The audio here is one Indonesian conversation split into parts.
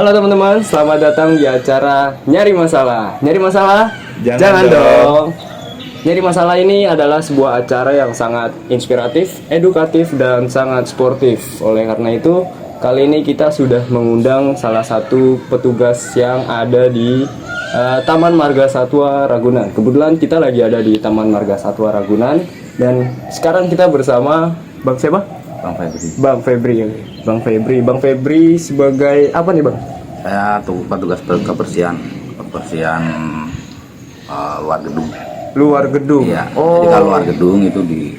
Halo teman-teman, selamat datang di acara Nyari Masalah. Nyari masalah? Jangan dong. Nyari Masalah ini adalah sebuah acara yang sangat inspiratif, edukatif, dan sangat sportif. Oleh karena itu, kali ini kita sudah mengundang salah satu petugas yang ada di Taman Marga Satwa Ragunan. Kebetulan kita lagi ada di Taman Marga Satwa Ragunan. Dan sekarang kita bersama Bang siapa? Bang Febri sebagai apa nih Bang? Saya petugas kebersihan luar gedung. Luar gedung. Iya. Jadi kalau luar gedung itu di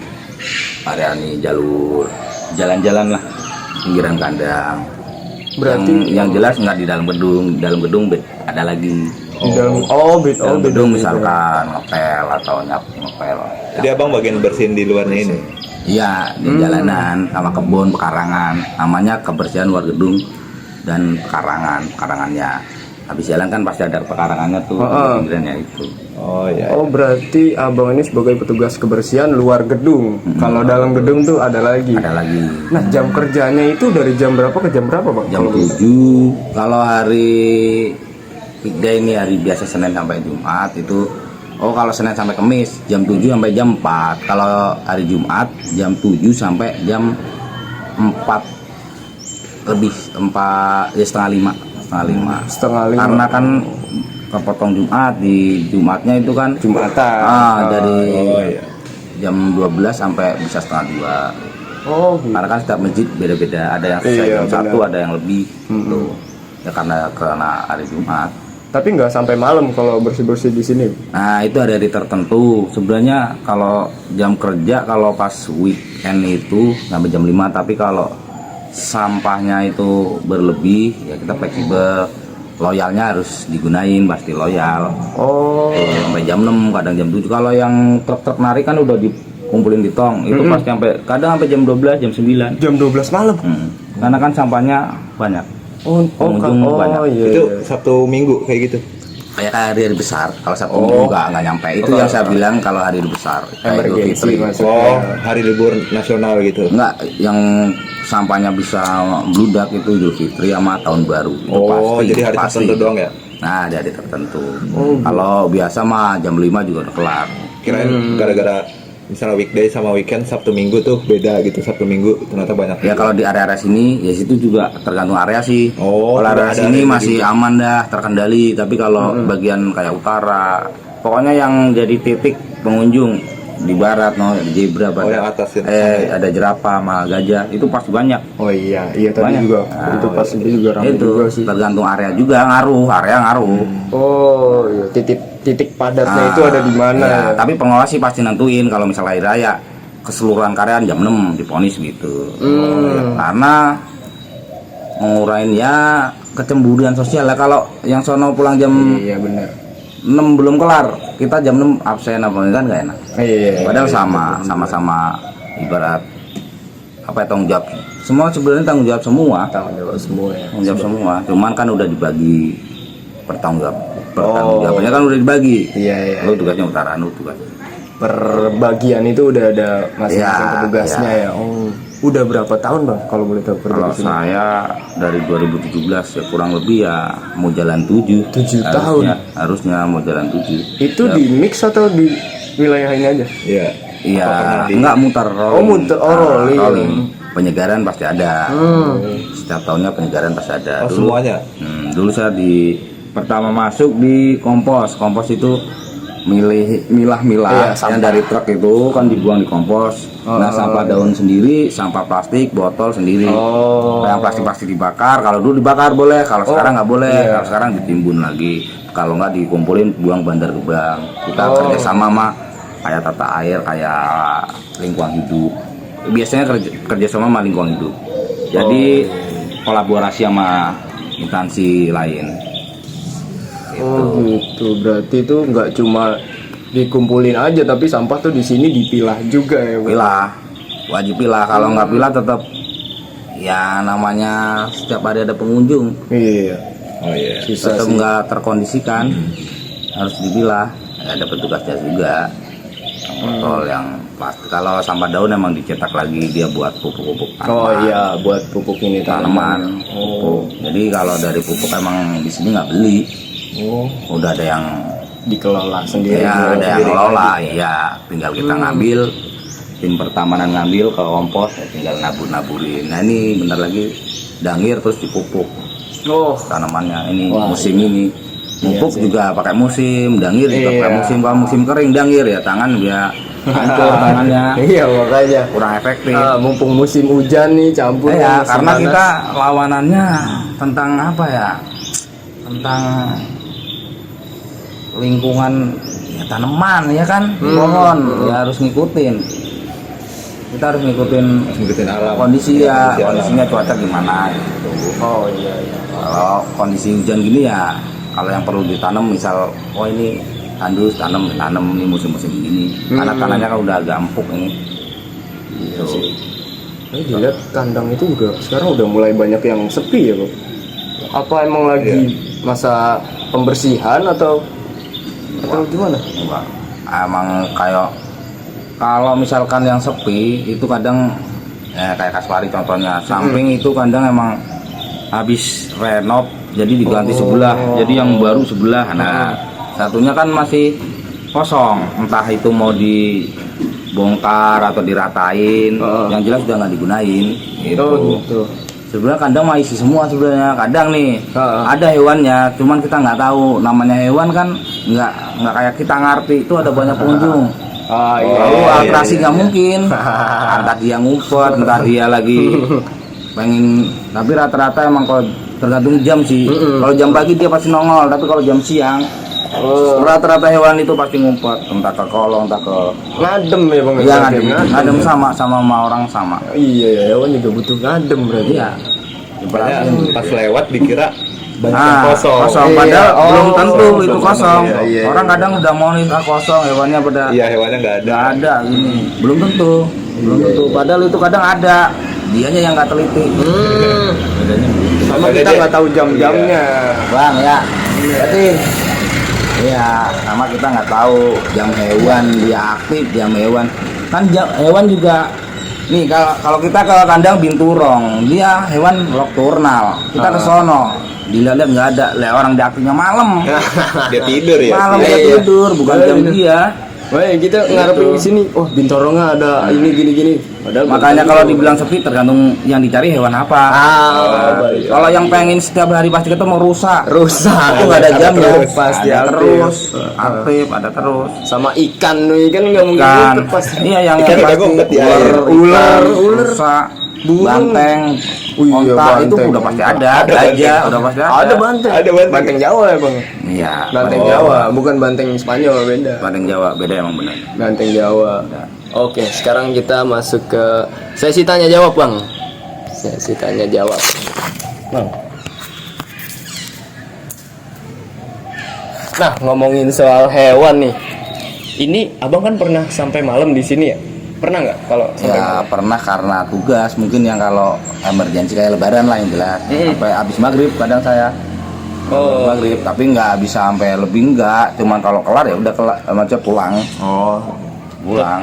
area ini jalur jalan-jalan lah, pinggiran kandang. Berarti yang jelas nggak di dalam gedung. Dalam gedung ada lagi. Di dalam dalam gedung misalkan ngepel atau ngepel. Jadi abang bagian bersihin di luarnya ini. Iya, di jalanan sama kebun, pekarangan. Namanya kebersihan luar gedung dan pekarangannya. Habis jalan kan pasti ada pekarangannya tuh, pinggirannya itu. Oh iya. Oh berarti abang ini sebagai petugas kebersihan luar gedung. Kalau dalam gedung tuh ada lagi. Ada lagi. Nah jam kerjanya itu dari jam berapa ke jam berapa Bang? Jam 7. Kalau hari weekday ini hari biasa Senin sampai Jumat itu. Oh kalau Senin sampai Kamis jam 7 sampai jam 4. Kalau hari Jumat jam 7 sampai jam 4 lebih 4 ya setengah 5. Karena kan kepotong Jumat, di Jumatnya itu kan Jumatan. Dari jam 12 sampai bisa setengah 2. Oh gitu. Karena kan setiap masjid beda-beda, ada yang selesai jam 1, ada yang lebih gitu. Ya karena hari Jumat. Tapi nggak sampai malam kalau bersih-bersih di sini. Nah itu ada hari tertentu. Sebenarnya kalau jam kerja kalau pas weekend itu sampai jam 5. Tapi kalau sampahnya itu berlebih ya kita fleksibel. Loyalnya harus digunain, pasti loyal. Oh. Sampai jam 6, kadang jam 7. Kalau yang truk-truk narik kan udah dikumpulin di tong. Itu pasti kadang sampai jam 12, jam 9. Jam 12 malam. Karena kan sampahnya banyak. Pengunjung banyak. Iya, Itu Sabtu Minggu kayak gitu. Kayak hari besar. Kalau Sabtu Minggu nggak nyampe. Itu yang saya bilang kalau hari besar. Kayak Idul Fitri. Oh, hari libur nasional gitu. Enggak, yang sampahnya bisa bludak itu Idul Fitri sama tahun baru. Itu Oh, pasti, jadi hari tertentu doang ya? Nah, ada hari tertentu. Kalau biasa mah jam 5 juga udah kelar. Kirain gara-gara misalnya weekday sama weekend Sabtu Minggu tuh beda gitu. Sabtu Minggu ternyata banyak. Ya kalau di area-area sini ya situ juga tergantung area sih. Oh, kalau area ada sini gitu. masih aman dah, terkendali. Tapi kalau bagian kayak utara, pokoknya yang jadi titik pengunjung di barat, di zebra, yang atas itu. ada jerapah sama gajah itu pasti banyak. Oh iya tadi Banyak. juga itu pas itu juga ramai Itu juga sih. tergantung area juga, area ngaruh. Oh iya titik padatnya itu ada di mana? Ya, tapi pengelola sih pasti nentuin kalau misalnya hari raya keseluruhan karyawan jam 6 diponis gitu. Karena ngurangin ya kecemburuan sosial lah. Kalau yang sono pulang jam Iya benar. 6 belum kelar, kita jam 6 absen apa kan nggak enak. Iya. Padahal sama-sama ibarat apa ya, tanggung jawab. Semua sebenarnya tanggung jawab semua. Tanggung jawab semua ya. Tanggung jawab semua. Cuman kan udah dibagi pertanggung jawabannya kan udah dibagi. Iya. Lu tugasnya utara, lu tugasnya. Perbagian itu udah ada masing-masing Iya, petugasnya ya. Oh, udah berapa tahun Bang kalau boleh tahu kerja Kalau di sini? saya dari 2017 ya kurang lebih ya mau jalan 7. 7 tahun. Harusnya mau jalan 7. Itu di mix atau di wilayah ini aja? Iya. Iya, pernah enggak muter rolling. Oh, muter rolling. Rolling. Penyegaran pasti ada. Setiap tahunnya penyegaran pasti ada. Oh, semuanya. Dulu saya pertama masuk di kompos. Kompos itu milah Iya, yang dari truk itu kan dibuang di kompos. Nah, sampah daun sendiri, sampah plastik, botol sendiri. Yang plastik dibakar. Kalau dulu dibakar boleh, kalau sekarang nggak boleh. Kalau sekarang ditimbun lagi. Kalau nggak dikumpulin buang Bandar Gebang. Kita kerjasama sama kayak tata air, kayak lingkungan hidup. Biasanya kerjasama sama lingkungan hidup. Jadi kolaborasi sama instansi lain. Oh gitu, berarti itu nggak cuma dikumpulin aja, tapi sampah tuh di sini dipilah juga ya. Bang? Pilah, wajib pilah. Kalau nggak pilah tetap ya namanya setiap hari ada pengunjung. Iya. Oh iya. Susah Tetap sih. nggak terkondisikan, harus dipilah. Ada petugasnya juga. Yang botol, yang plastik. Kalau sampah daun emang dicetak lagi dia buat pupuk-pupuk Oh iya, buat pupuk ini tanaman. Pupuk. Jadi kalau dari pupuk emang di sini nggak beli. Udah ada yang dikelola sendiri. ya, ada yang ngelola, ya tinggal kita ngambil, tim pertamanan ngambil ke kompos, ya tinggal nabur-naburin. Nah ini bentar lagi dangir terus dipupuk tanamannya. Ini musim ini pupuk juga pakai musim, dangir juga pakai musim. Kalau musim kering dangir ya tangan dia hancur tangannya. Iya makanya Kurang efektif. mumpung musim hujan nih campur Ya, musim karena panas. kita lawanannya tentang apa ya? Tentang lingkungan ya, tanaman ya kan, pohon ya harus ngikutin. Kita harus ngikutin alam. kondisi ya, Kondisi kondisinya cuaca gimana gitu. Oh iya. Kalau kondisi hujan gini ya, kalau yang perlu ditanam misal, oh ini tandus tanam ini musim-musim gini, karena tanahnya kan udah agak empuk ini. Gitu. Dilihat kandang itu juga sekarang udah mulai banyak yang sepi ya bang. Apa emang lagi masa pembersihan atau gimana? Enggak. Emang kayak kalau misalkan yang sepi itu kadang kayak Kaspari contohnya, samping itu kadang emang habis renov jadi diganti sebelah, jadi yang baru sebelah. Nah satunya kan masih kosong, entah itu mau dibongkar atau diratain, yang jelas udah nggak digunain gitu. Sebenarnya kandang mah isi semua sebenarnya. Kadang nih ada hewannya, cuman kita nggak tahu namanya hewan kan, nggak kayak kita ngerti itu ada banyak pengunjung. Lalu atraksi nggak mungkin, entah dia ngumpet, entah dia lagi pengen. Tapi rata-rata emang kalau tergantung jam sih. Kalau jam pagi dia pasti nongol, tapi kalau jam siang rata-rata hewan itu pasti ngumpet, entah ke kolong, entah ke Ngadem ya bang? Iya ngadem sama orang sama. Iya hewan juga butuh ngadem berarti. Iya. Makanya pas lewat dikira banyak Nah, yang kosong. padahal belum tentu itu kosong. Iya. Orang kadang udah mau nih kosong, hewannya pada Iya, hewannya nggak ada. nggak ada gini. Belum tentu. Padahal itu kadang ada. Dianya yang nggak teliti. Sama kita nggak tahu jam-jamnya. Bang ya. Berarti iya, sama kita nggak tahu jam hewan dia aktif, jam hewan. Kan hewan juga nih kalau kita ke kandang binturong, dia hewan nokturnal. Kita ke sono, dilihat nggak ada, orang diaktifnya malam. Dia tidur ya. Malam dia tidur, bukan jam dia. Wah kita ngarepin di sini. Oh bintorongnya ada ini gini. Padahal Makanya kalau dibilang sepi tergantung yang dicari hewan apa. baik. Kalau yang pengen setiap hari pasti ketemu rusak. Rusak. Itu nggak ada jamnya. terus. Pasti ada aktif. terus, aktif, ada terus. Sama ikan nggak mungkin Kan, ngumpet pasti. iya yang Ikan udah pasti ngumpet di air. Ular, rusa, banteng, Iya, onta itu banteng. udah pasti ada, Ada gajah banteng. udah pasti ada. Ada banteng. Ada banteng. Banteng Jawa ya bang. Iya, Banteng Jawa, bukan banteng Spanyol beda. banteng Jawa beda emang benar. Banteng Jawa. Oke, sekarang kita masuk ke sesi tanya jawab bang. Sesi tanya jawab. Bang. Nah ngomongin soal hewan nih, ini abang kan pernah sampai malam di sini ya? Pernah nggak kalau sampai Ya malam? pernah karena tugas mungkin yang kalau emergensi kayak lebaran lah yang jelas. Sampai habis maghrib kadang saya. Maghrib tapi nggak bisa sampai lebih enggak. Cuman kalau kelar ya udah kelar macam pulang. Pulang.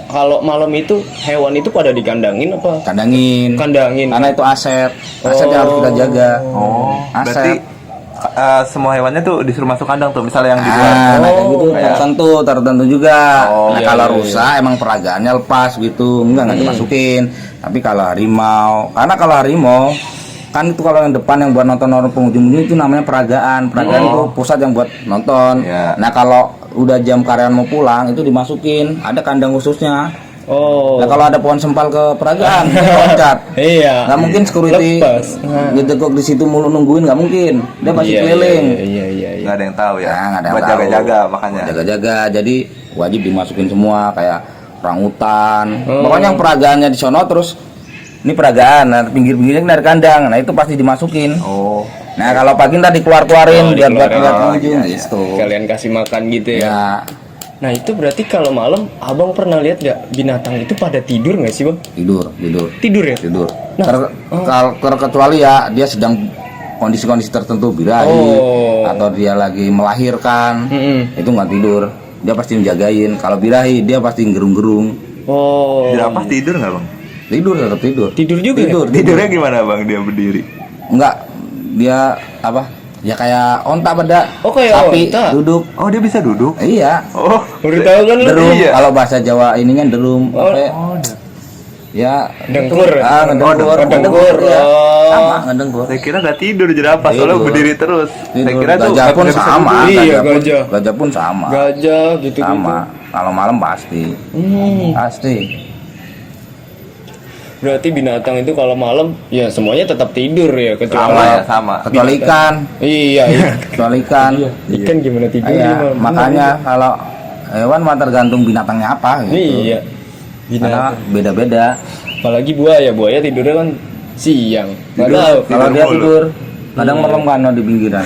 Kalau malam itu hewan itu pada dikandangin apa? Kandangin. Kandangin. Karena itu aset. Aset yang harus kita jaga. Berarti Aset. semua hewannya tuh disuruh masuk kandang tuh, misalnya yang di luar. Nah, kayak gitu tertentu juga. Nah, iya, kalau iya, rusa emang peragaannya lepas gitu, nggak dimasukin. Tapi kalau harimau, karena kalau harimau kan itu kalau yang depan yang buat nonton pengunjung itu namanya peragaan. Peragaan itu pusat yang buat nonton. Iya. Nah kalau udah jam karyawan mau pulang itu dimasukin, ada kandang khususnya. Nah kalau ada pohon sempal ke peragaan, dia loncat. Iya. Nggak mungkin security Lepas. gitu kok di situ mulu nungguin, nggak mungkin. Dia pasti keliling. Iya. Nggak ada yang tahu ya. Nah, nggak ada yang Buat tahu. jaga-jaga makanya. Jaga-jaga, jadi wajib dimasukin semua kayak orangutan. Pokoknya yang peragaannya di sono terus ini peragaan, nah pinggir-pinggirnya dari kandang, nah itu pasti dimasukin. Nah kalau pagi ntar dikeluar-keluarin biar buat ngeliat pengunjung gitu. Kalian kasih makan gitu ya. Ya, Nah itu berarti kalau malam abang pernah lihat nggak binatang itu pada tidur nggak sih bang? tidur. Tidur ya? Tidur. Nah, Kecuali ya dia sedang kondisi-kondisi tertentu birahi atau dia lagi melahirkan, itu nggak tidur. dia pasti menjagain. Kalau birahi dia pasti gerung-gerung. Oh. Jerapah tidur nggak bang? Tidur, tetap tidur. Tidur juga. Tidur. Tidurnya gimana bang? Dia berdiri. Enggak, dia apa? Ya kayak onta pada Oh, kayak sapi onta. duduk. Oh dia bisa duduk? Iya. Oh. Baru tahu kan lu. Derum. Iya. Kalau bahasa Jawa ini kan derum. Oh. Apa ya? Ya, itu. dengkur. Ngedengkur. Ngedengkur. Ya. Oh. Sama ngedengkur. Saya kira nggak tidur jerapah, soalnya Tidur. berdiri terus. Saya Tidur. kira tuh Gajah pun nggak bisa sama. duduk. Iya, pun, gajah. gajah pun sama. Gajah gitu. Sama. Kalau malam pasti. Pasti. Berarti binatang itu kalau malam ya semuanya tetap tidur ya Sama kecuali ya, sama. Kecuali ikan. Iya, iya. Kecuali ikan. Ikan gimana tidurnya? Iya, Mam? makanya kalau hewan mah tergantung binatangnya apa gitu. Iya. Karena Binatang. beda-beda. Apalagi buaya tidurnya kan siang. Nggak Tidur. tahu. Kalau dia mulu. tidur, kadang merem kan di pinggiran.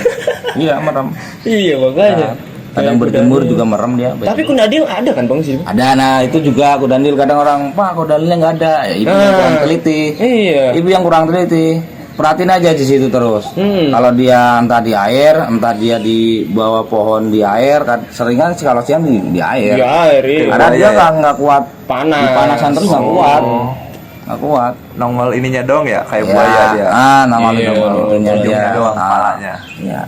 Iya, merem. Iya makanya. Kadang Kayak berjemur kudandil. juga merem dia. Tapi kudandil ada kan bang sih? Ada, nah itu juga kudandil. Kadang orang, Pak kudandilnya nggak ada. Ya, ibu yang kurang teliti. Iya. Ibu yang kurang teliti. Perhatiin aja di situ terus. Hmm. Kalau dia entah di air, entah dia di bawah pohon di air, seringan sih kalau siang di air. Di air. Iya. Karena dia nggak kuat Panas. dipanasan terus nggak kuat, nggak kuat. Nongol ininya dong ya, kayak Ya, buaya dia. nama Iya, ujungnya dia. ujungnya doang, Ah, kepalanya. Iya.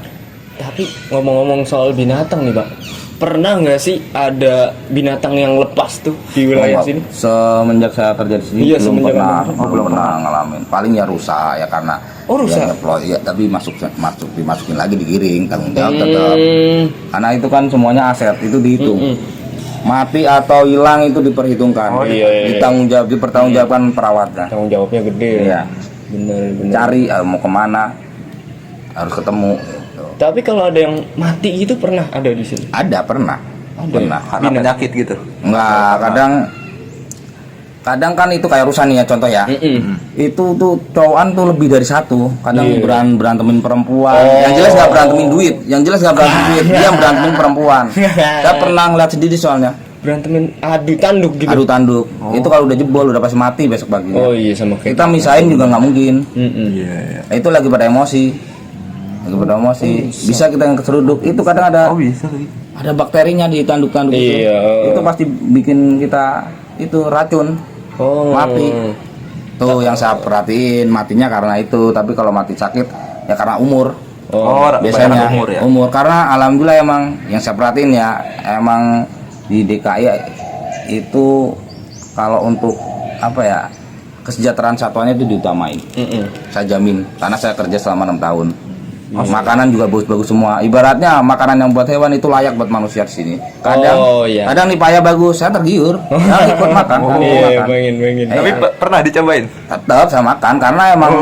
Tapi ngomong-ngomong soal binatang nih, Pak. Pernah nggak sih ada binatang yang lepas tuh di wilayah Oh, sini? Semenjak saya kerja di sini Iya, belum semenjak pernah, Anda belum pernah ngalamin. Paling ya rusa ya karena Oh, rusa? dia nyeploy, ya, tapi dimasukin lagi digiring tanggung jawab tetap. Karena itu kan semuanya aset itu dihitung. Mati atau hilang itu diperhitungkan. Oh, iya, iya. Dipertanggungjawabkan perawatnya. Tanggung jawabnya gede. Iya. Bener. Cari mau kemana harus ketemu. Tapi kalau ada yang mati itu pernah ada di sini. Ada pernah. Ada Pernah. Karena penyakit gitu. Enggak, kadang kan itu kayak rusa nih ya contoh ya. Itu tuh cowokan tuh lebih dari satu. Kadang Iya. berantemin perempuan. Oh. Yang jelas nggak berantemin duit. Dia yang berantemin perempuan. Saya pernah ngeliat sendiri soalnya. Berantemin adu tanduk gitu. Adu tanduk. Itu kalau udah jebol udah pasti mati besok paginya. Oh iya sama kayak. Kita misahin juga nggak mungkin. Iya, iya. Itu lagi pada emosi. Bisa kita yang keseruduk. Itu kadang ada Oh bisa lagi. ada bakterinya di tanduk-tanduk itu. Iya. Itu pasti bikin kita itu racun. Oh. Mati. Tuh yang saya perhatiin matinya karena itu, tapi kalau mati sakit ya karena umur. Oh, Biasanya banyak umur ya. karena alhamdulillah emang yang saya perhatiin ya emang di DKI itu kalau untuk apa ya kesejahteraan satwanya itu diutamain. Saya jamin karena saya kerja selama 6 tahun. Makanan juga bagus-bagus semua. Ibaratnya makanan yang buat hewan itu layak buat manusia di sini. Kadang, iya. kadang nih paya bagus, saya tergiur. Saya ikut makan. Iya, makan. pengen. Tapi pernah dicobain? Tetap saya makan karena emang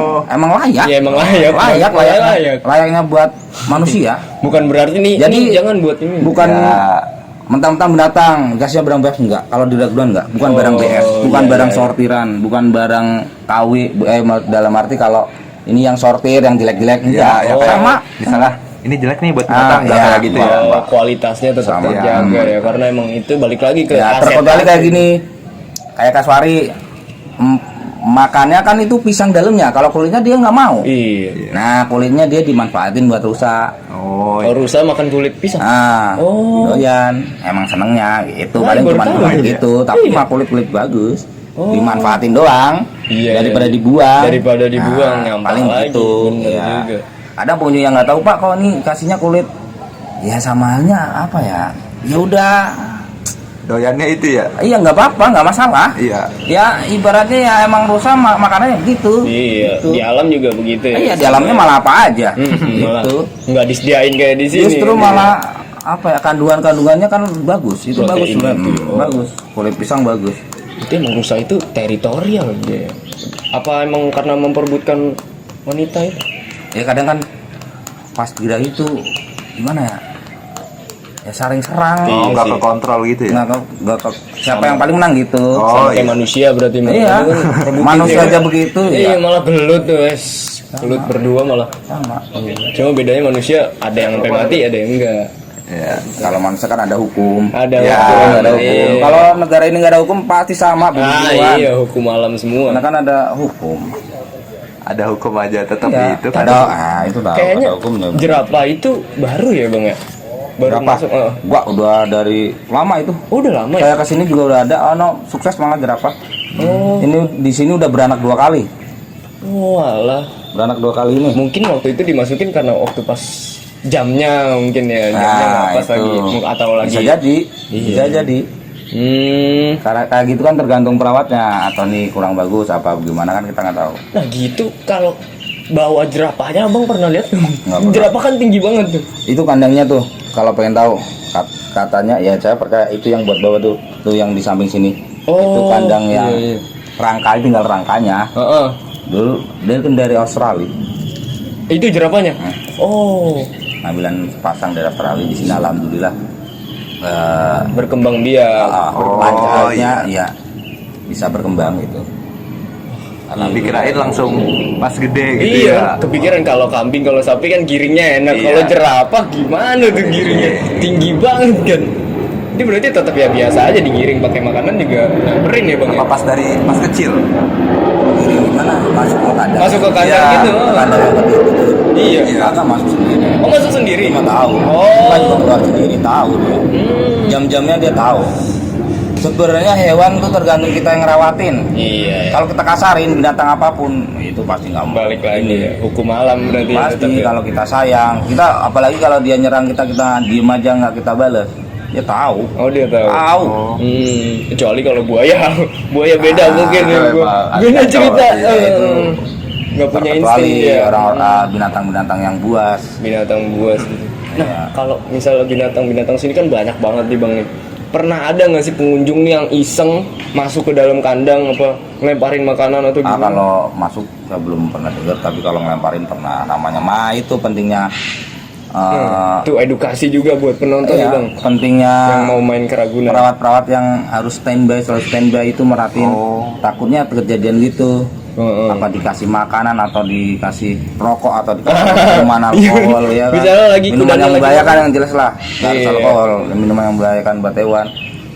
layak. Ya emang layak. Layaknya buat manusia. Bukan berarti nih. Jadi, ini jangan buat ini. Bukan Ya. mentang-mentang binatang, gasnya barang BF enggak. Kalau di Ragunan enggak, bukan barang BF, bukan iya, barang iya. sortiran, bukan barang KW. Dalam arti kalau ini yang sortir, yang jelek-jelek enggak. Ya, kayak Sama. misalnya ini jelek nih buat binatang, nggak iya. kayak gitu ya. Oh, kualitasnya tetap Sama. terjaga ya karena emang itu balik lagi ke Ya, aset. terkecuali kayak gini. Kayak Kaswari makannya kan itu pisang dalamnya. Kalau kulitnya dia nggak mau. Iya. Nah, kulitnya dia dimanfaatin buat rusa. Oh, Oh, rusa makan kulit pisang. Nah, Oh. doyan. Emang senengnya gitu. Nah, Paling baru cuma tahu kulit ya. gitu, tapi Iya. mah kulit bagus. Oh. Dimanfaatin doang. Iya, Daripada iya. dibuang. Daripada dibuang, nyampah paling lagi. gitu. Bener Ya. juga. Ada pengunjung yang nggak tahu, Pak, kok nih kasihnya kulit. Ya samanya apa ya? Ya udah. doyannya itu ya. Iya nggak apa-apa, nggak masalah. Iya. Ya ibaratnya ya emang rusa makanannya gitu. Iya, Gitu. di alam juga begitu ya. Iya di alamnya malah apa aja. Malah Gitu. nggak disediain kayak di sini. Justru malah apa ya kandungannya kan bagus. Itu Protein bagus sebenarnya. itu. Oh. Bagus. Kulit pisang bagus. Itu emang rusa itu teritorial dia. Apa emang karena memperebutkan wanita itu? Ya kadang kan pas gila itu gimana ya? Ya saling serang. Iya Oh, nggak sih. ke kontrol gitu ya. Nggak siapa yang paling menang gitu. Oh, Sama kayak iya. manusia berarti. Iya. Itu kan rebutin Manusia ya. aja begitu Iya, ya. malah gelut tuh, wes. Gelut berdua malah. Sama. Cuma bedanya manusia ada yang sampai mati, ada yang enggak. Iya. Kalau manusia kan ada hukum. Ada Ya, hukum, Nggak ada hukum. iya. Kalau negara ini nggak ada hukum pasti sama Ah begituan. iya, hukum alam semua. Karena kan ada hukum. Ada hukum aja tetap Ya, itu kan. ada, itu tahu. Kayaknya ada hukumnya. jerapah itu baru ya bang ya? baru Berapa? masuk. Gua udah dari lama itu. Oh, udah lama ya? Saya kesini juga udah ada. Oh no, sukses malah jerapah. Ini di sini udah beranak 2 kali. Oh, alah. Beranak 2 kali ini. Mungkin waktu itu dimasukin karena waktu pas jamnya mungkin ya, jamnya nggak pas lagi atau lagi. Bisa jadi. Bisa jadi. Karena kayak gitu kan tergantung perawatnya, atau nih kurang bagus apa gimana kan kita nggak tahu. Nah gitu, kalau bawa jerapahnya abang pernah lihat? Nggak pernah. Jerapah kan tinggi banget tuh. Itu kandangnya tuh, kalau pengen tahu katanya ya saya percaya itu yang buat bawa tuh yang di samping sini. Itu kandang yang rangka, tinggal rangkanya. Dulu dia kan dari Australia. Itu jerapahnya? Oh, Ngambilan pasang dari Australia di sini alhamdulillah. berkembang dia. Lancarnya ya bisa berkembang gitu. Dikirain langsung pas gede gitu Iya, kepikiran kalau kambing, kalau sapi kan giringnya enak. Iya. Kalau jerapah gimana tuh giringnya? Tinggi banget kan. Ini berarti tetap ya biasa aja digiring pakai makanan juga nyamperin ya bang. Apa pas dari pas kecil? Ini gimana? Masuk ke kandang. Masuk ke kandang Iya, gitu. Kandang yang gede gitu. Iya. Kakak masuk sendiri. Oh, masuk sendiri? Dia tahu. Oh. Kan juga keluar sendiri tahu dia. Jam-jamnya dia tahu. Sebenarnya hewan tuh tergantung kita yang ngerawatin. Iya. Kalau kita kasarin binatang apapun itu pasti nggak mau. Balik lagi ya, hukum alam berarti. ya, tetap Pasti ya. kalau kita sayang, kita apalagi kalau dia nyerang kita diem aja nggak kita bales. Dia tahu. Oh, dia tahu. Tahu. Kecuali kalau buaya, buaya beda mungkin ya. emang Beda agak cerita. kacau, iya, itu. Nggak punya Kecuali insting ya. orang-orang binatang-binatang yang buas. Binatang buas. Nah, Ya. kalau misalnya binatang-binatang sini kan banyak banget nih bang. Pernah ada nggak sih pengunjung nih yang iseng masuk ke dalam kandang apa ngelemparin makanan atau gimana? Kalau masuk saya belum pernah dengar, tapi kalau ngelemparin pernah. Namanya itu pentingnya. Itu edukasi juga buat penonton Iya, ya bang. pentingnya Yang mau main ke Ragunan. perawat-perawat yang harus selalu standby itu merhatiin. Takutnya kejadian gitu. Apa dikasih makanan atau dikasih rokok atau dikasih minuman alkohol ya kan. Misalnya lagi Minuman kudanya yang lagi membahayakan yang jelas lah. Nggak harus Iya. alkohol, minuman yang membahayakan buat hewan.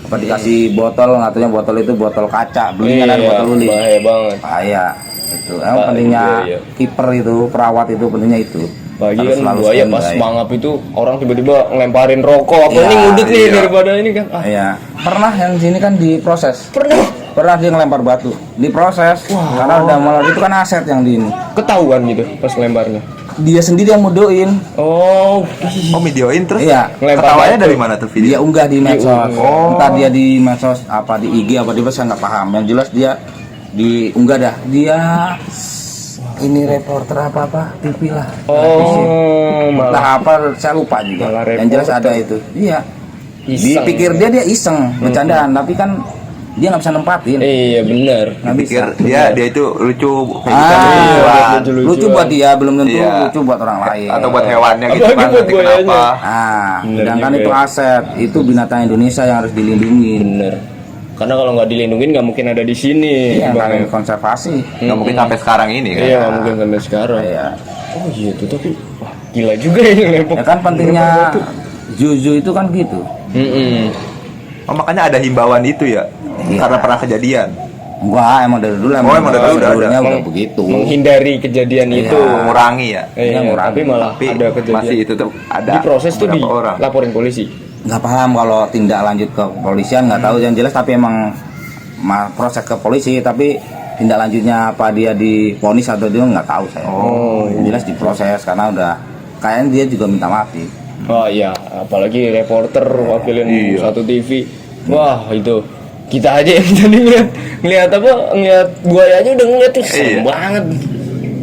Apa dikasih botol, ngatunya botol itu botol kaca, belinya kan botol uli. bahaya banget. Bahaya itu. Emang Bahaya, pentingnya iya. kiper itu, perawat itu pentingnya itu. Pagi Harus kan selalu buaya pas standby. mangap itu orang tiba-tiba ngelemparin rokok apa Iya, ini ngudut nih iya. daripada ini kan. Iya. Pernah yang sini kan diproses. Pernah dia ngelempar batu, diproses. Karena udah malah itu kan aset yang di ini. Ketahuan gitu pas lemparnya. Dia sendiri yang mudoin. Oh, Oh, videoin terus? Iya. Ngelempar Ketawanya batu. dari mana tuh Dia video? unggah di medsos. Oh. Entah dia di medsos apa di IG apa di apa saya nggak paham. Yang jelas dia diunggah dah. Dia ini reporter apa TV lah. Oh, malah Entah apa saya lupa juga. Malah Yang jelas reporter. ada itu. Iya. iseng. Dipikir dia iseng, bercandaan, tapi kan dia nggak bisa nempatin. Iya benar. Nggak bisa. Pikir dia itu lucu kayak gitu, Ah, lucuan. lucu buat dia, belum tentu Iya. lucu buat orang lain. Atau buat hewannya gitu Apalagi kan, buat nanti buayanya. kenapa? Bener Sedangkan juga itu ya. aset, itu binatang Indonesia yang harus dilindungi. Bener. Karena kalau nggak dilindungin nggak mungkin ada di sini. Iya, Bang. karena konservasi. Nggak mungkin sampai sekarang ini kan? Iya, nggak mungkin sampai sekarang. Iya. Oh gitu, tapi wah, gila juga ya lempar. Ya kan pentingnya Juju itu kan gitu. Oh, makanya ada himbauan itu ya? Iya. Karena pernah kejadian. Enggak, emang dari dulu emang dari dulu udah ada. dulunya udah Meng- begitu. Menghindari kejadian Iya. itu. Mengurangi ya. Iya, ngurangi. tapi malah Tapi ada kejadian. masih itu tuh ada. Diproses tuh beberapa orang. dilaporin polisi. Nggak paham kalau tindak lanjut ke kepolisian, nggak tahu yang jelas, tapi emang proses ke polisi, tapi tindak lanjutnya apa dia divonis atau dia nggak tahu saya. Oh, Yang jelas diproses karena udah kayaknya dia juga minta maaf sih. Oh iya, apalagi reporter wakilin Iya. satu TV. Wah itu kita aja yang jadi ngeliat buaya aja udah ngeliat tuh serem Iya. banget.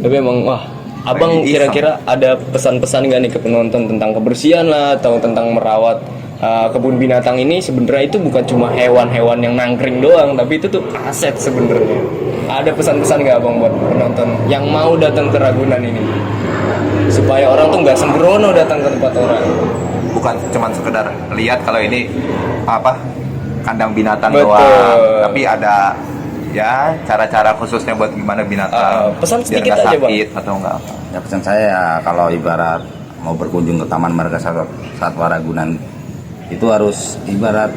Tapi emang wah, abang Lagi iseng. kira-kira ada pesan-pesan gak nih ke penonton tentang kebersihan lah atau tentang merawat kebun binatang ini? Sebenarnya itu bukan cuma hewan-hewan yang nangkring doang, tapi itu tuh aset sebenarnya. Ada pesan-pesan gak abang buat penonton yang mau datang ke Ragunan ini? Supaya orang tuh nggak sembrono datang ke tempat orang. Bukan cuma sekedar lihat kalau ini apa kandang binatang Betul. doang, tapi ada ya cara-cara khususnya buat gimana binatang Pesan biar sedikit nggak aja, Bang. sakit atau enggak apa. Ya pesan saya ya, kalau ibarat mau berkunjung ke Taman Marga Satwa Ragunan itu harus ibarat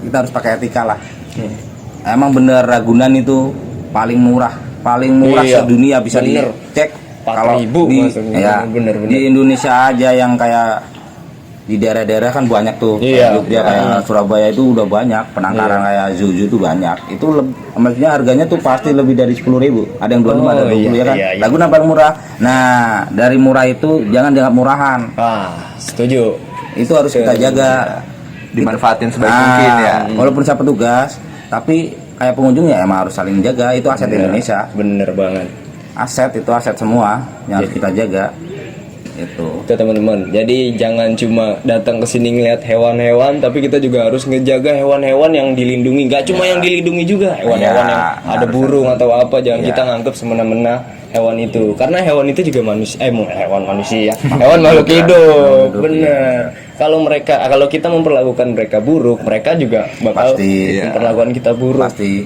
kita harus pakai etika lah. Emang bener Ragunan itu paling murah Iya, sedunia, bisa bener. dicek. 4.000 di, maksudnya. ya, Bener. di Indonesia aja yang kayak di daerah-daerah kan banyak tuh. Iya. Jogja kayak Surabaya itu udah banyak penangkaran kayak zoo itu banyak. Itu maksudnya harganya tuh pasti lebih dari 10.000. Ada yang 25, ada 20 ya kan. Ragunan paling murah. Nah, dari murah itu jangan dianggap murahan. Setuju. Itu harus kita jaga. Dimanfaatin sebaik Nah, mungkin ya. walaupun saya petugas, tapi kayak pengunjung ya emang harus saling jaga. Itu aset Indonesia. Bener banget. Aset itu aset semua yang harus kita jaga. Itu Teman-teman, jadi jangan cuma datang ke sini ngeliat hewan-hewan, tapi kita juga harus ngejaga hewan-hewan yang dilindungi. Gak cuma yang dilindungi juga, hewan-hewan yang ada burung atau apa, jangan kita nganggap semena-mena hewan itu, karena hewan itu juga manusia, hewan manusia, hewan makhluk hidup. Bener. Kalau kita memperlakukan mereka buruk, mereka juga bakal Pasti, memperlakukan kita buruk. pasti.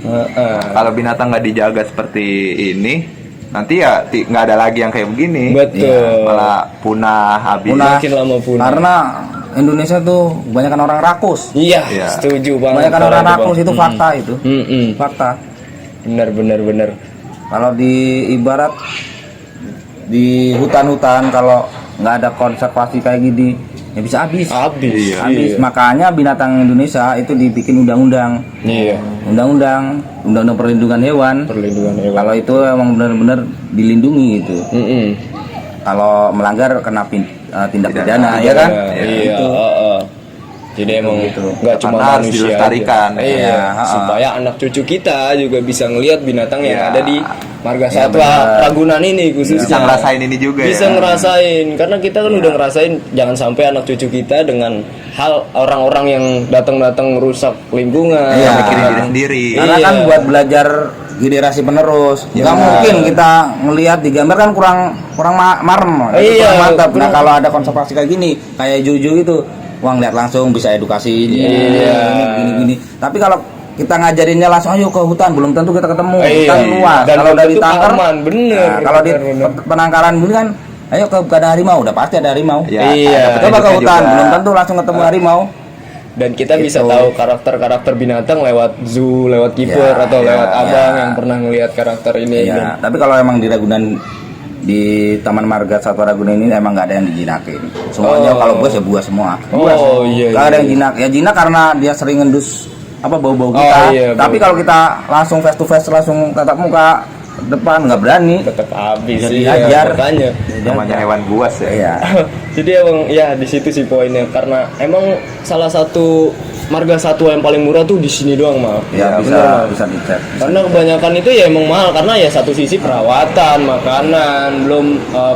Kalau binatang nggak dijaga seperti ini, nanti ya nggak ada lagi yang kayak begini. Betul. Malah punah habis. Makin lama punah. Karena Indonesia tuh kebanyakan orang rakus. Iya, Iya. setuju banget. Kebanyakan orang kalau rakus Bang. itu fakta itu. Fakta. Bener. Kalau di ibarat di hutan-hutan kalau nggak ada konservasi kayak gini ya bisa habis. Habis. Habis. Makanya binatang Indonesia itu dibikin undang-undang. Iya. Undang-undang perlindungan hewan. Perlindungan hewan. Kalau itu emang benar-benar dilindungi gitu. Kalau melanggar kena tindak pidana ya kan? Iya. Itu. Jadi emang Gitu. nggak cuma Karena harus manusia dilestarikan. aja. Iya. Supaya anak cucu kita juga bisa ngelihat binatang yang ada di Marga Satwa Ragunan ini khususnya. Bisa ngerasain ini juga Bisa ya. ngerasain, karena kita kan udah ngerasain. Jangan sampai anak cucu kita dengan hal orang-orang yang datang-datang rusak lingkungan. Iya. Mikirin diri sendiri. Karena kan buat belajar generasi penerus. Nggak mungkin kita ngelihat di gambar kan kurang marem, Iya, kurang mantap. Nah kurang- kalau ada konservasi kayak gini, kayak Juju itu, wah lihat langsung bisa edukasi ini, gini. Tapi kalau kita ngajarinnya langsung ayo ke hutan, belum tentu kita ketemu. Hutan luas. Dan Kalau belum dari tentu tangkar, aman, bener. nah, kalau di bener. penangkaran gini kan, ayo ke kandang harimau, udah pasti ada harimau. Ya, Iya. ada Coba ke pendidikan hutan, juga. belum tentu langsung ketemu harimau. Dan kita bisa Gitu. tahu karakter-karakter binatang lewat zoo, lewat kiper atau lewat abang yang pernah ngelihat karakter ini. Iya, tapi kalau emang di Ragunan di Taman Marga Satwa Ragunan ini emang nggak ada yang dijinakin. Semuanya kalau buas ya buas semua. Buas. Iya, Nggak ada yang jinak. Ya jinak karena dia sering ngendus bau-bau kita. Iya, Tapi kalau kita langsung face to face, langsung tatap muka depan nggak berani. Tetap habis Jadi sih hajar. makanya. Namanya hewan buas ya. Iya. Jadi emang ya di situ sih poinnya, karena emang salah satu marga satwa yang paling murah tuh di sini doang mal. Ya, bener, Mal. bisa dicek. Karena kebanyakan itu ya emang mahal, karena ya satu sisi perawatan, makanan, belum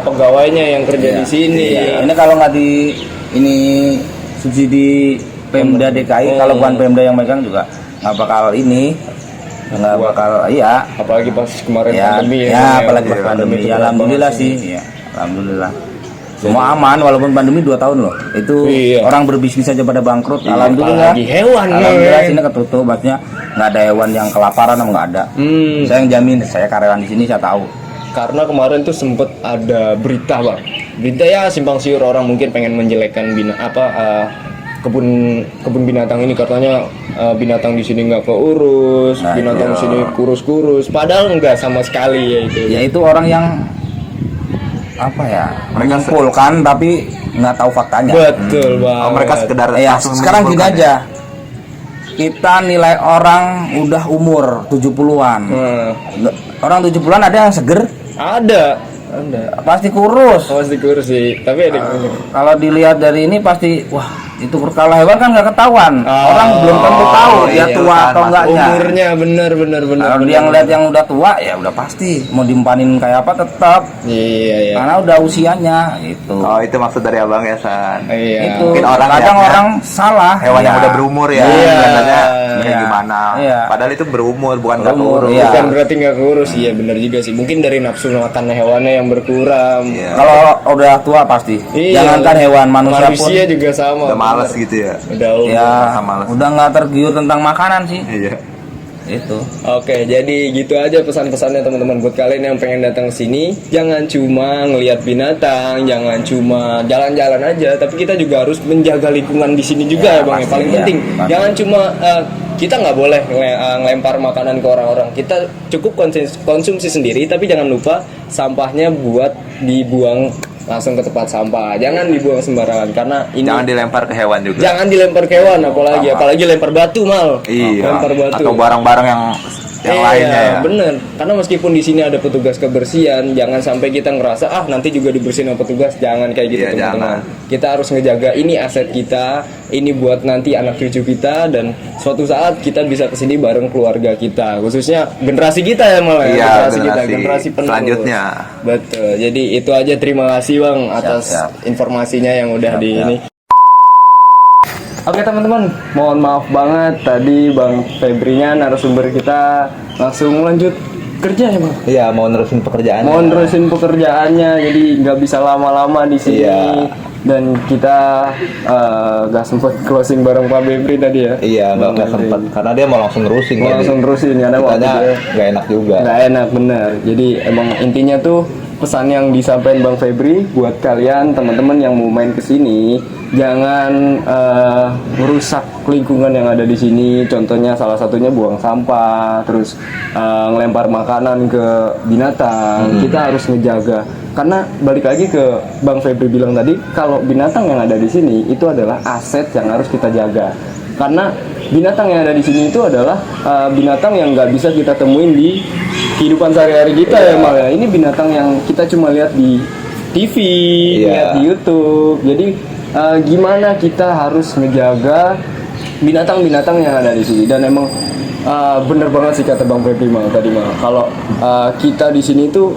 pegawainya yang kerja Iya. di sini. Iya. Ini kalau nggak di ini subsidi Pemda DKI, kalau bukan Pemda yang megang juga nggak bakal ini, nggak bakal iya. Apalagi pas kemarin Ya, pandemi ya, apalagi pas pandemi. itu Ya, berat alhamdulillah banget sih. Ya, alhamdulillah. Semua aman walaupun pandemi 2 tahun loh. Itu Iya. orang berbisnis aja pada bangkrut. Alhamdulillah. Apalagi hewan, Alhamdulillah men. sini ketutup, maksudnya nggak ada hewan yang kelaparan, nggak ada. Saya yang jamin, saya karyawan di sini saya tahu. Karena kemarin tuh sempet ada berita bang, berita ya simpang siur, orang mungkin pengen menjelekkan kebun binatang ini, katanya binatang di sini nggak keurus, Nah, binatang iya. di sini kurus-kurus, padahal nggak sama sekali ya itu. Ya itu orang yang apa ya, menyimpulkan tapi nggak tahu faktanya. Betul banget. Oh, mereka sekedar Ya, langsung sekarang gini menyimpulkan aja. Kita nilai orang udah umur 70-an. Orang 70-an ada yang seger, Ada. pasti kurus. Pasti kurus sih, tapi ada Kalau dilihat dari ini pasti, wah itu kalau hewan kan nggak ketahuan. Orang belum tentu tahu dia iya, tua atau Mas. enggaknya. umurnya bener. Kalau dia ngeliat yang udah tua ya udah pasti mau dimpanin kayak apa tetap. Iya. Karena udah usianya gitu. Oh, itu maksud dari abang ya, San. Iya. Itu Mungkin orang kadang lihatnya orang salah. Hewan yang Ya. udah berumur ya, Iya. katanya kayak Iya. gimana. Iya. Padahal itu berumur, bukan nggak Berumur, keurus. iya. Bukan berarti nggak kurus, iya benar juga sih. Mungkin dari nafsu makan hewannya yang berkurang. Iya. Kalau udah tua pasti. Iya. Jangankan hewan, manusia pun. juga sama. Udah males gitu ya. Udah. Ya, Males. udah nggak tergiur tentang makanan sih. Iya. Itu. Oke, jadi gitu aja pesan-pesannya teman-teman buat kalian yang pengen datang ke sini. Jangan cuma ngelihat binatang, jangan cuma jalan-jalan aja, tapi kita juga harus menjaga lingkungan di sini juga ya, Bang. Yang pasti, paling ya. penting. Pasti. Jangan cuma kita nggak boleh ngelempar makanan ke orang-orang. Kita cukup konsumsi sendiri, tapi jangan lupa sampahnya buat dibuang langsung ke tempat sampah. Jangan dibuang sembarangan karena ini Jangan dilempar ke hewan juga. jangan dilempar ke hewan apalagi lempar batu mal. Iya. Lempar batu. Atau barang-barang yang lainnya ya. Bener. Karena meskipun di sini ada petugas kebersihan, jangan sampai kita ngerasa nanti juga dibersihin sama petugas. Jangan kayak gitu Iya, teman-teman. jangan. Kita harus ngejaga ini aset kita, ini buat nanti anak cucu kita dan suatu saat kita bisa kesini bareng keluarga kita, khususnya generasi kita ya malah Iya, generasi penerus. selanjutnya. Betul. Jadi itu aja, terima kasih Bang atas Siap. informasinya yang udah Siap, di siap. ini. Oke teman-teman, mohon maaf banget tadi Bang Febrinya narasumber kita langsung lanjut kerja ya Bang. Iya, mau nerusin pekerjaan. Mau nerusin pekerjaannya, jadi nggak bisa lama-lama di sini. Iya. Dan kita nggak sempet closing bareng Pak Febri tadi ya. Iya, Bang nggak Febri. sempat karena dia mau langsung nerusin. Mau langsung terusin karena waktu Kitanya dia nggak enak juga. nggak enak bener. Jadi emang intinya tuh pesan yang disampaikan Bang Febri buat kalian teman-teman yang mau main ke sini, jangan merusak lingkungan yang ada di sini. Contohnya salah satunya buang sampah, terus ngelempar makanan ke binatang. Kita harus ngejaga. Karena balik lagi ke Bang Febri bilang tadi, kalau binatang yang ada di sini itu adalah aset yang harus kita jaga. Karena binatang yang ada di sini itu adalah binatang yang nggak bisa kita temuin di kehidupan sehari-hari kita ya malah. Ini binatang yang kita cuma lihat di TV, lihat di YouTube. Jadi gimana kita harus menjaga binatang-binatang yang ada di sini. Dan emang bener banget sih kata Bang Febri tadi mah. Kalau kita di sini tuh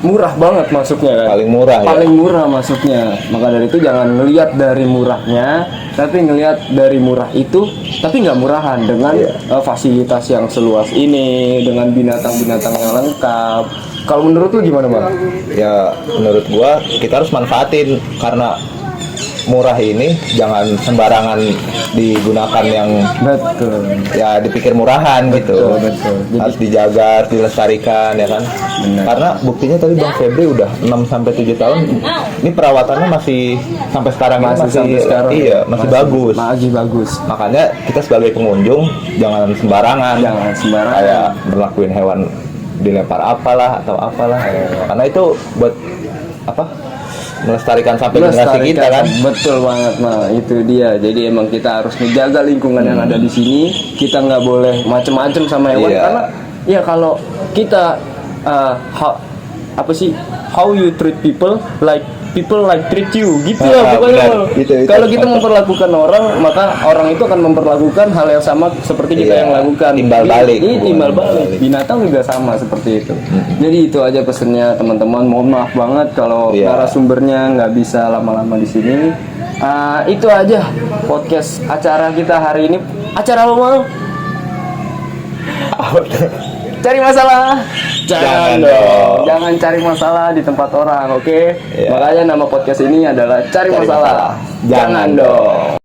murah banget masuknya kan. Paling murah ya. Paling murah masuknya. Maka dari itu jangan ngelihat dari murahnya, tapi ngelihat dari murah itu tapi nggak murahan dengan fasilitas yang seluas ini, dengan binatang-binatang yang lengkap. Kalau menurut lu gimana Bang? Ya menurut gua kita harus manfaatin karena murah ini jangan sembarangan digunakan yang Betul. ya dipikir murahan gitu. betul. Jadi- Harus dijaga, harus dilestarikan ya kan. Benar. Karena buktinya tadi Bang Febri udah 6 sampai 7 tahun. Ini perawatannya masih sampai sekarang ini masih sampai sekarang. iya, masih bagus. Masih bagus. Makanya kita sebagai pengunjung jangan sembarangan. Jangan sembarangan. Kayak berlakuin hewan dilempar apalah atau apalah. Karena itu buat apa? Melestarikan sampai generasi kita kan. Betul banget nah itu dia. Jadi emang kita harus menjaga lingkungan yang ada di sini. Kita nggak boleh macem-macem sama hewan Iya. karena ya kalau kita how you treat people like treat you gitu ya pokoknya. benar. Itu. Kalau kita memperlakukan orang, maka orang itu akan memperlakukan hal yang sama seperti kita Iya, yang lakukan. timbal balik. Ini timbal balik. Binatang juga sama seperti itu. Jadi itu aja pesannya teman-teman. Mohon maaf banget kalau Iya. narasumbernya nggak bisa lama-lama di sini. Itu aja podcast acara kita hari ini. Acara apa Bang? Cari masalah. Jangan dong. dong. Jangan cari masalah di tempat orang, oke? Iya. Makanya nama podcast ini adalah Cari Masalah. Jangan Jangan dong.